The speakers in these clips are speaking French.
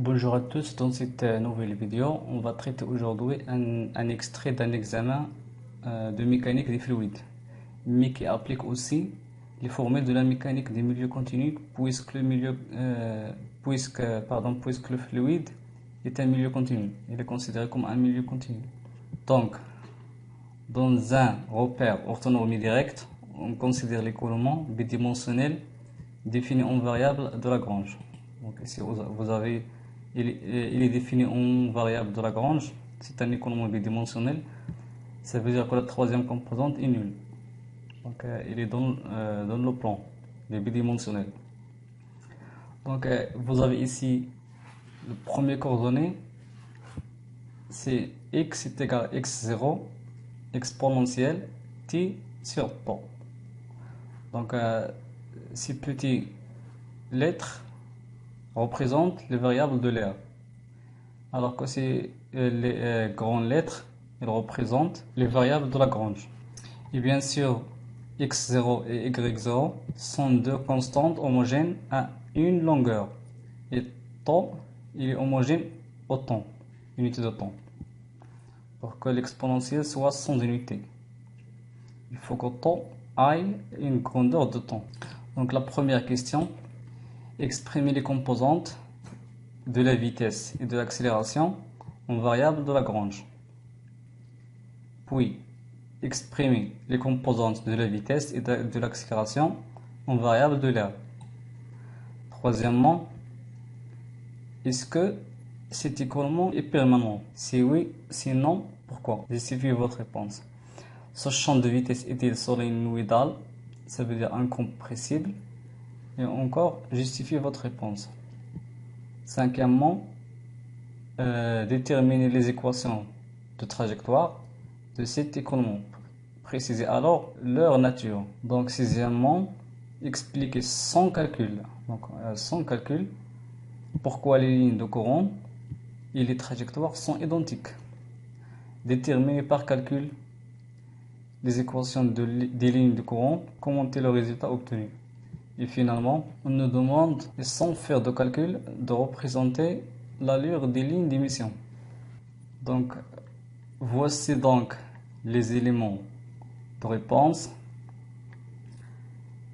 Bonjour à tous, dans cette nouvelle vidéo, on va traiter aujourd'hui un extrait d'un examen de mécanique des fluides, mais qui applique aussi les formules de la mécanique des milieux continus, puisque le fluide est un milieu continu, il est considéré comme un milieu continu. Donc, dans un repère orthonormé direct, on considère l'écoulement bidimensionnel défini en variable de Lagrange. Donc ici vous avez, il est défini en variable de Lagrange, c'est un écoulement bidimensionnel, ça veut dire que la troisième composante est nulle. Donc il est dans le plan, il est bidimensionnel. Donc vous avez ici le premier coordonnée, c'est x est égal à x0 exponentielle t sur temps. Donc ces petites lettres représentent les variables de l'air, alors que les grandes lettres, elles représentent les variables de Lagrange. Et bien sûr, x0 et y0 sont deux constantes homogènes à une longueur. Et temps, il est homogène au temps, unité de temps. Pour que l'exponentielle soit sans unité, il faut que temps aille une grandeur de temps. Donc la première question, exprimer les composantes de la vitesse et de l'accélération en variable de Lagrange. Puis, exprimer les composantes de la vitesse et de l'accélération en variable de l'air. Troisièmement, est-ce que cet écoulement est permanent? Si oui, sinon, pourquoi? Justifiez votre réponse. Ce champ de vitesse est-il solénoïdal? Ça veut dire incompressible. Et encore, justifiez votre réponse. Cinquièmement, déterminer les équations de trajectoire de cet écoulement. Précisez alors leur nature. Donc, sixièmement, expliquer sans calcul. Donc, sans calcul, pourquoi les lignes de courant et les trajectoires sont identiques. Déterminer par calcul les équations des lignes de courant, commenter le résultat obtenu. Et finalement, on nous demande, sans faire de calcul, de représenter l'allure des lignes d'émission. Donc, voici donc les éléments de réponse.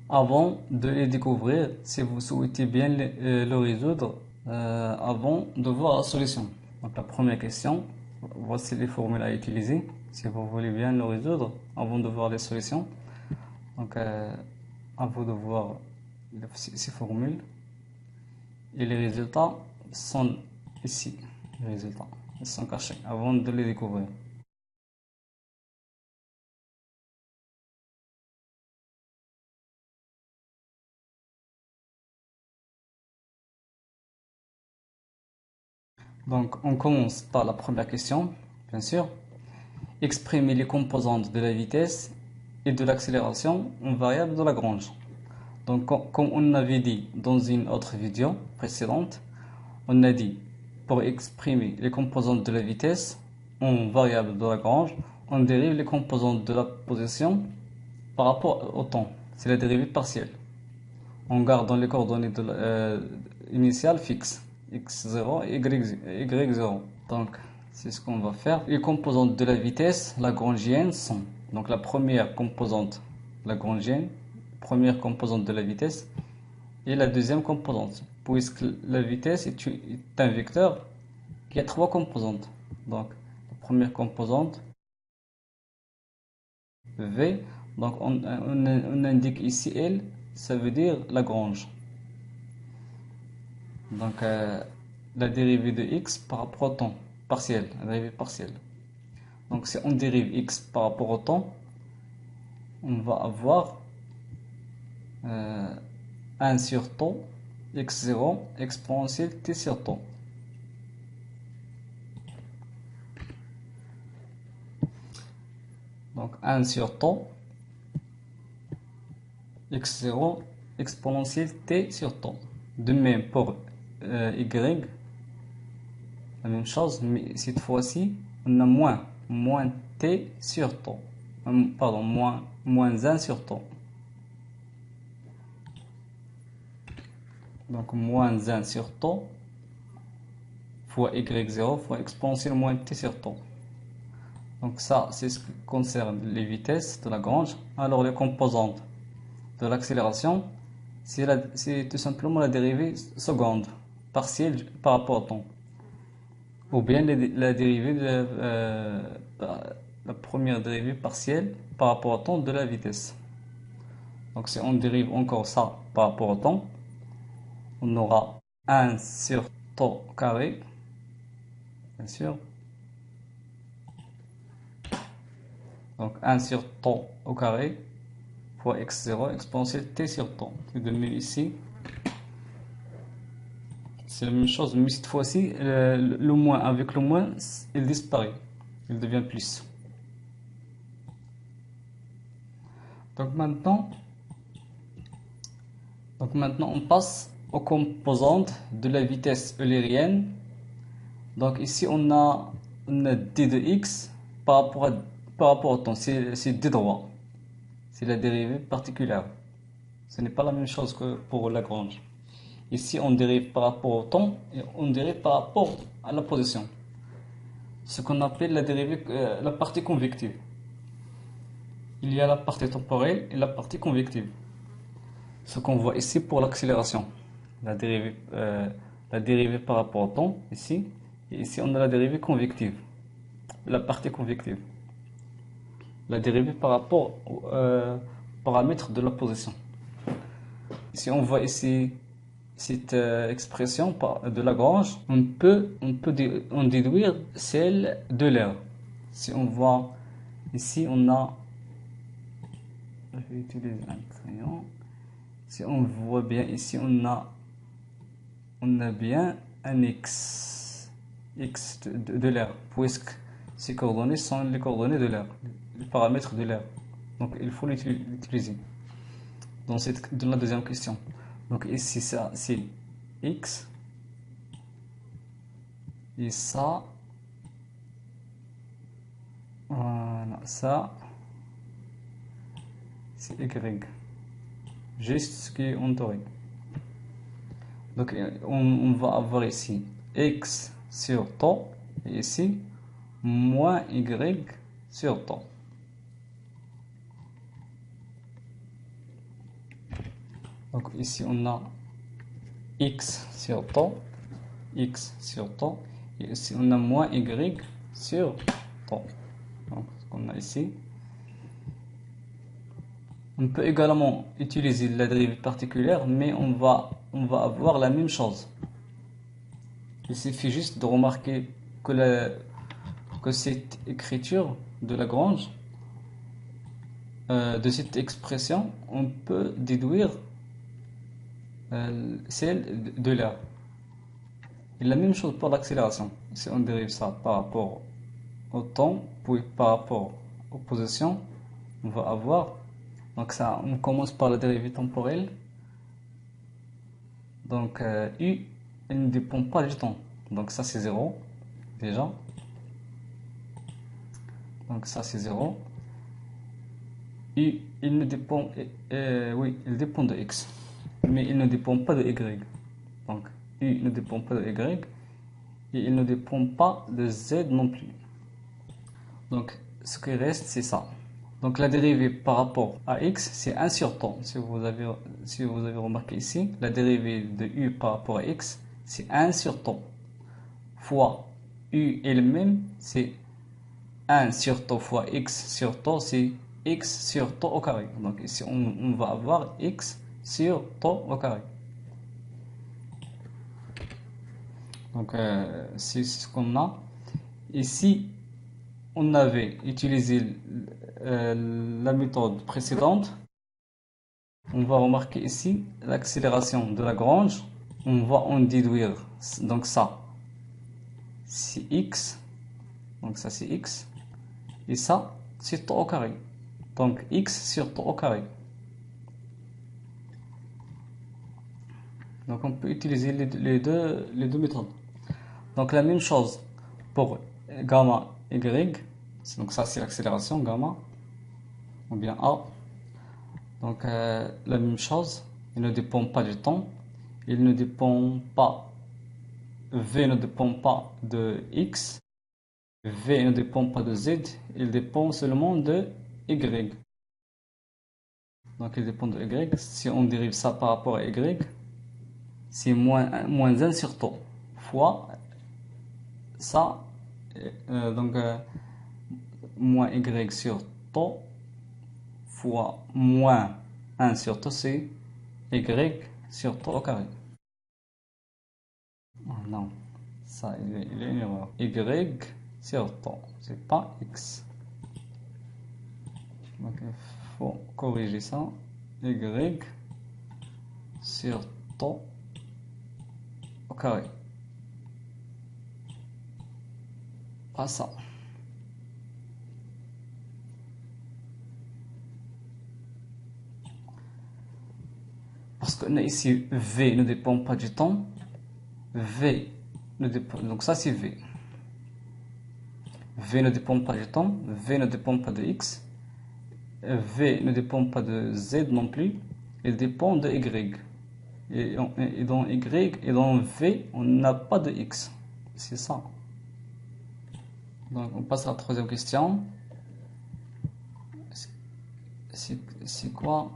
Avant de les découvrir, si vous souhaitez bien le résoudre, avant de voir la solution. Donc, la première question, voici les formules à utiliser si vous voulez bien le résoudre avant de voir les solutions. Donc, à vous de voir ces formules. Et les résultats sont ici. Les résultats, ils sont cachés avant de les découvrir. Donc, on commence par la première question, bien sûr. Exprimer les composantes de la vitesse et de l'accélération en variable de Lagrange. Donc, comme on avait dit dans une autre vidéo précédente, on a dit pour exprimer les composantes de la vitesse en variable de Lagrange, on dérive les composantes de la position par rapport au temps. C'est la dérivée partielle. En gardant les coordonnées initiales fixes, x0 et y0. Donc, c'est ce qu'on va faire. Les composantes de la vitesse lagrangienne sont, donc la première composante lagrangienne, première composante de la vitesse, et la deuxième composante, puisque la vitesse est un vecteur qui a trois composantes. Donc, la première composante, V, donc on indique ici L, ça veut dire Lagrange. Donc, la dérivée de x par rapport au temps, partielle, la dérivée partielle. Donc, si on dérive x par rapport au temps, on va avoir 1 sur temps, x0, exponentielle t sur temps. Donc, 1 sur temps, x0, exponentielle t sur temps. De même pour y, la même chose, mais cette fois-ci, on a moins t sur temps. Pardon, moins 1 sur temps. Donc, moins 1 sur temps fois y0 fois exponentielle moins t sur temps. Donc ça, c'est ce qui concerne les vitesses de Lagrange. Alors les composantes de l'accélération, c'est tout simplement la dérivée seconde, partielle par rapport au temps. Ou bien la dérivée la première dérivée partielle par rapport au temps de la vitesse. Donc si on dérive encore ça par rapport au temps, on aura 1 sur tau carré, bien sûr. Donc 1 sur tau au carré fois x0 exponentielle t sur temps. C'est donné ici. C'est la même chose, mais cette fois-ci, le moins avec le moins, il disparaît. Il devient plus. Donc maintenant, on passe aux composantes de la vitesse eulérienne. Donc ici, on a d de x par rapport au temps. C'est d droit. C'est la dérivée particulière. Ce n'est pas la même chose que pour Lagrange. Ici, on dérive par rapport au temps et on dérive par rapport à la position. Ce qu'on appelle la dérivée, la partie convective. Il y a la partie temporelle et la partie convective. Ce qu'on voit ici pour l'accélération. La dérivée par rapport au temps, ici. Et ici, on a la dérivée convective. La partie convective. La dérivée par rapport aux paramètres de la position. Si on voit ici cette expression de Lagrange, on peut en déduire celle de l'air. Si on voit ici, on a, je vais utiliser un crayon. Si on voit bien ici, on a bien un x de l'air, puisque ces coordonnées sont les coordonnées de l'air, les paramètres de l'air. Donc il faut l'utiliser dans la deuxième question. Donc ici, ça c'est x et ça, voilà, ça c'est y, juste ce qui est entouré. Donc on va avoir ici x sur tau et ici moins y sur tau. Donc ici on a x sur tau et ici on a moins y sur tau. Donc ce qu'on a ici. On peut également utiliser la dérivée particulière, mais on va avoir la même chose. Il suffit juste de remarquer que cette écriture de Lagrange, de cette expression, on peut déduire celle de l'air. Et la même chose pour l'accélération. Si on dérive ça par rapport au temps, puis par rapport aux positions, on va avoir. Donc ça, on commence par la dérivée temporelle. Donc u, elle ne dépend pas du temps. Donc ça c'est 0 déjà. Donc ça c'est 0. U, il ne dépend, oui, il dépend de x, mais il ne dépend pas de y. Donc u ne dépend pas de y et il ne dépend pas de z non plus. Donc ce qui reste c'est ça. Donc la dérivée par rapport à x, c'est 1 sur temps. Si vous avez remarqué ici, la dérivée de u par rapport à x, c'est 1 sur temps. Fois u elle-même, c'est 1 sur tau fois x sur tau, c'est x sur tau au carré. Donc ici, on va avoir x sur tau au carré. Donc c'est ce qu'on a. Ici, on avait utilisé la méthode précédente. On va remarquer ici l'accélération de Lagrange. On va en déduire. Donc ça, c'est x. Donc ça, c'est x. Et ça, c'est tau au carré. Donc x sur tau au carré. Donc on peut utiliser les deux méthodes. Donc la même chose pour gamma y. Donc ça, c'est l'accélération gamma. Ou bien a. Donc la même chose. Il ne dépend pas du temps. Il ne dépend pas V ne dépend pas de X, V ne dépend pas de Z, il dépend seulement de Y. Donc il dépend de Y. Si on dérive ça par rapport à Y, c'est moins 1 sur tau fois ça, donc moins Y sur tau fois moins 1 sur tau, c'est Y sur tau au carré. Oh non, ça il est une erreur. Y sur tau, c'est pas X. Donc il faut corriger ça. Y sur tau au carré. Pas ça. Parce que ici, V ne dépend pas du temps. V ne dépend, donc ça c'est V. V ne dépend pas du temps. V ne dépend pas de X. V ne dépend pas de Z non plus. Il dépend de Y. Et dans Y et dans V, on n'a pas de X. C'est ça. Donc on passe à la troisième question. C'est quoi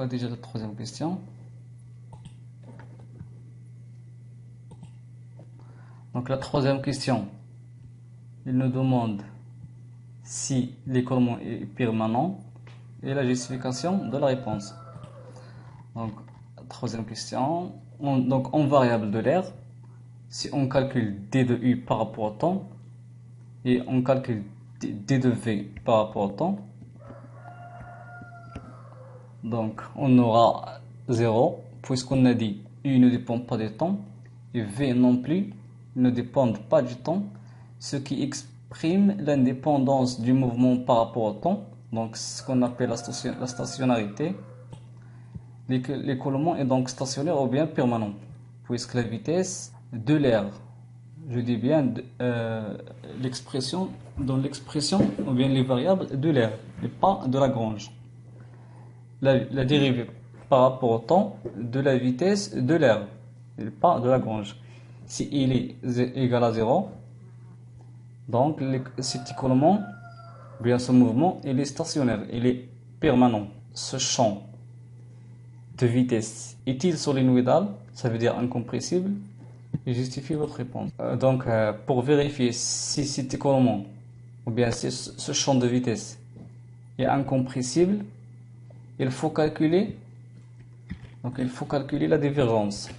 déjà la troisième question? Donc la troisième question, il nous demande si l'écoulement est permanent et la justification de la réponse. Donc la troisième question, donc en variable de l'air, si on calcule d de u par rapport au temps et on calcule d de v par rapport au temps, donc on aura 0 puisqu'on a dit u ne dépend pas du temps et v non plus ne dépendent pas du temps, ce qui exprime l'indépendance du mouvement par rapport au temps, donc ce qu'on appelle la stationnarité. L'écoulement est donc stationnaire ou bien permanent, puisque la vitesse de l'air, je dis bien l'expression, dans l'expression ou bien les variables de l'air, et pas de Lagrange. La dérivée par rapport au temps de la vitesse de l'air, et pas de Lagrange. Si il est égal à 0, donc cet écoulement, bien ce mouvement, il est stationnaire, il est permanent. Ce champ de vitesse est-il solénoïdal, ça veut dire incompressible, et justifie votre réponse. Donc pour vérifier si cet écoulement, ou bien si ce champ de vitesse est incompressible, il faut calculer la divergence.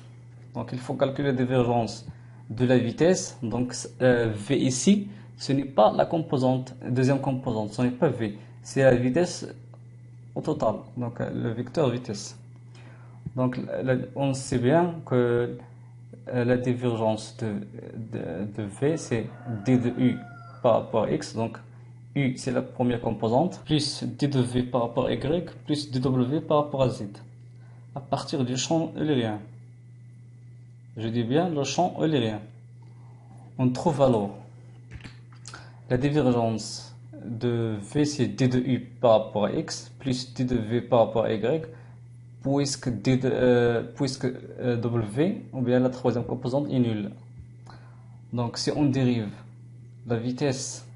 Donc il faut calculer la divergence de la vitesse. Donc V ici, ce n'est pas la composante, deuxième composante, ce n'est pas V, c'est la vitesse au total, donc le vecteur vitesse. Donc on sait bien que la divergence de V, c'est d de u par rapport à x, donc u c'est la première composante, plus d de v par rapport à y, plus dw par rapport à z, à partir du champ eulérien. Je dis bien le champ eulérien. On trouve alors la divergence de v, c'est d de u par rapport à x, plus d de v par rapport à y, puisque w, ou bien la troisième composante, est nulle. Donc si on dérive la vitesse,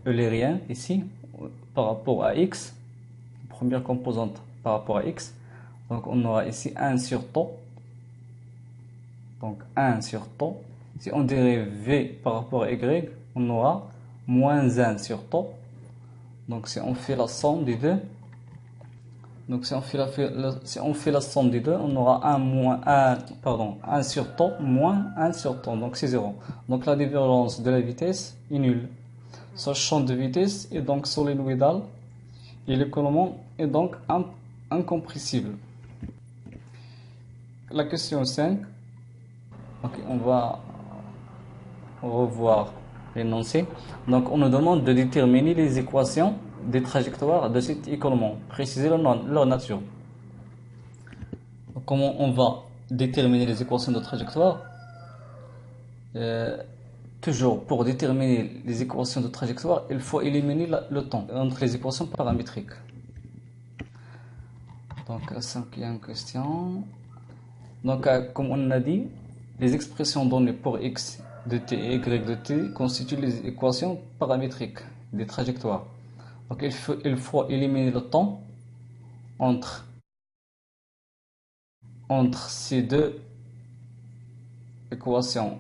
eulérienne ici, par rapport à x, première composante par rapport à x, donc on aura ici 1 sur tau. Donc 1 sur tau. Si on dérive v par rapport à y, on aura moins 1 sur tau. Donc si on fait la somme des deux, on aura 1 sur tau moins 1 sur tau. Donc c'est 0. Donc la divergence de la vitesse est nulle. Ce champ de vitesse est donc solénoïdal et l'écoulement est donc incompressible. La question 5. Okay, on va revoir l'énoncé. Donc on nous demande de déterminer les équations des trajectoires de cet écoulement, préciser leur nature. Donc, comment on va déterminer les équations de trajectoire? Toujours pour déterminer les équations de trajectoire, il faut éliminer le temps entre les équations paramétriques. Donc la cinquième question. Donc, comme on a dit, les expressions données pour x de t et y de t constituent les équations paramétriques des trajectoires. Donc, il faut éliminer le temps entre ces deux équations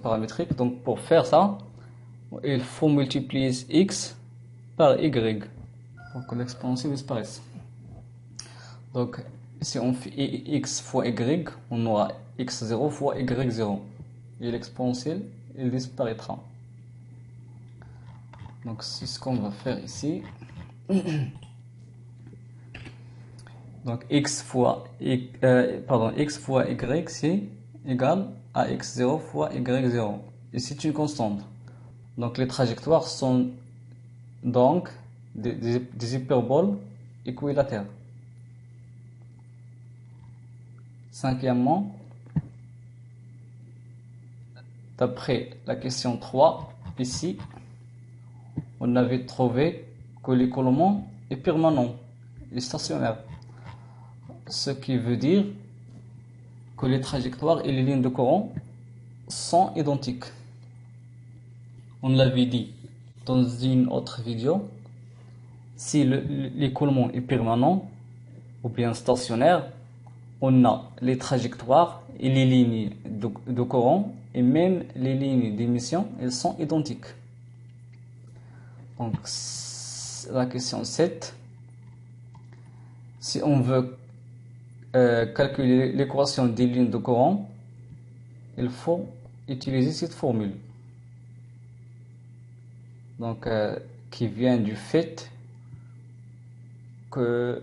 paramétriques. Donc, pour faire ça, il faut multiplier x par y pour que l'exponentielle disparaisse. Donc, si on fait x fois y, on aura x0 fois y0. Et l'exponentielle, il disparaîtra. Donc, c'est ce qu'on va faire ici. Donc, x fois y, c'est égal à x0 fois y0. Et c'est une constante. Donc, les trajectoires sont donc des hyperboles équilatères. Cinquièmement, d'après la question 3, ici, on avait trouvé que l'écoulement est permanent et stationnaire. Ce qui veut dire que les trajectoires et les lignes de courant sont identiques. On l'avait dit dans une autre vidéo, si l'écoulement est permanent ou bien stationnaire, on a les trajectoires et les lignes de courant et même les lignes d'émission, elles sont identiques. Donc, la question 7, si on veut calculer l'équation des lignes de courant, il faut utiliser cette formule. Donc, qui vient du fait que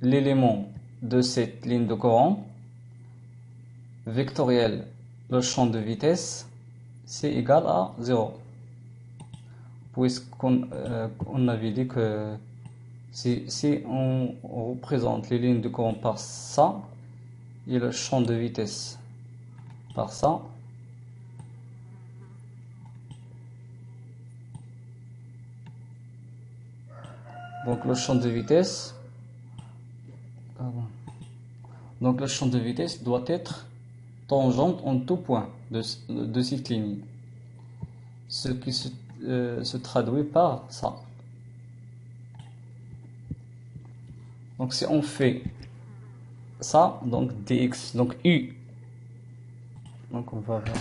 l'élément de cette ligne de courant vectoriel, le champ de vitesse, c'est égal à 0. Puisqu'on avait dit que si on représente les lignes de courant par ça, et le champ de vitesse par ça, donc le champ de vitesse, doit être tangente en tout point de cette ligne, ce qui se traduit par ça. Donc si on fait ça, donc dx, donc u, donc on va voir,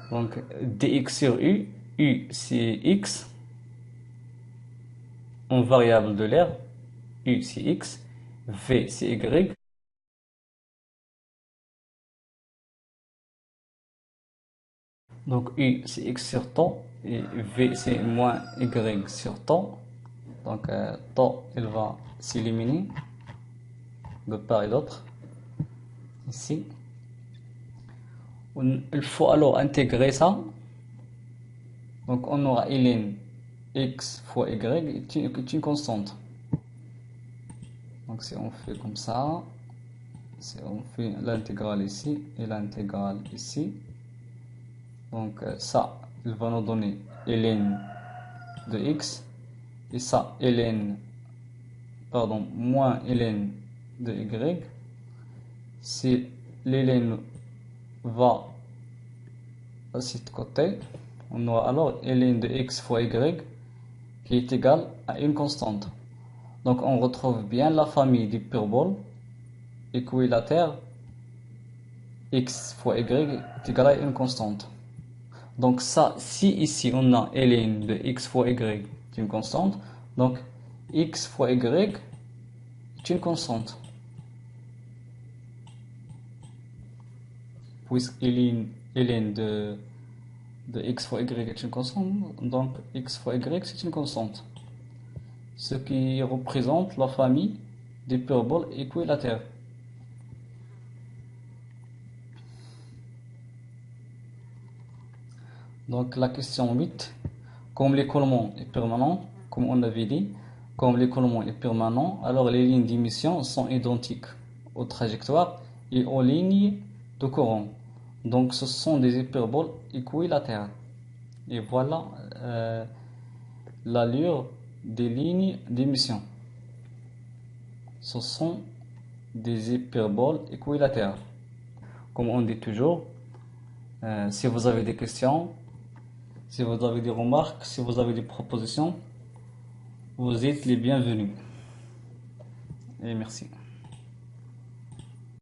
donc dx sur u c'est x en variable de l'air, u c'est x, v c'est y, donc u c'est x sur temps et v c'est moins y sur temps. Donc temps il va s'éliminer de part et d'autre ici. Il faut alors intégrer ça. Donc on aura ln x fois y est une constante. Donc si on fait comme ça, si on fait l'intégrale ici et l'intégrale ici, donc ça, il va nous donner ln de x, et ça, moins ln de y. Si ln va à ce côté, on aura alors ln de x fois y qui est égal à une constante. Donc on retrouve bien la famille d'hyperboles équilatères x fois y est égal à une constante. Donc ça, si ici on a ln de x fois y est une constante, donc x fois y est une constante. Puisque ln de x fois y est une constante, donc x fois y c'est une constante. Ce qui représente la famille d'hyperboles équilatères. Donc la question 8, comme l'écoulement est permanent, comme on avait dit, comme l'écoulement est permanent, alors les lignes d'émission sont identiques aux trajectoires et aux lignes de courant. Donc ce sont des hyperboles équilatères. Et voilà l'allure des lignes d'émission. Ce sont des hyperboles équilatérales. Comme on dit toujours, si vous avez des questions, si vous avez des remarques, si vous avez des propositions, vous êtes les bienvenus. Et merci.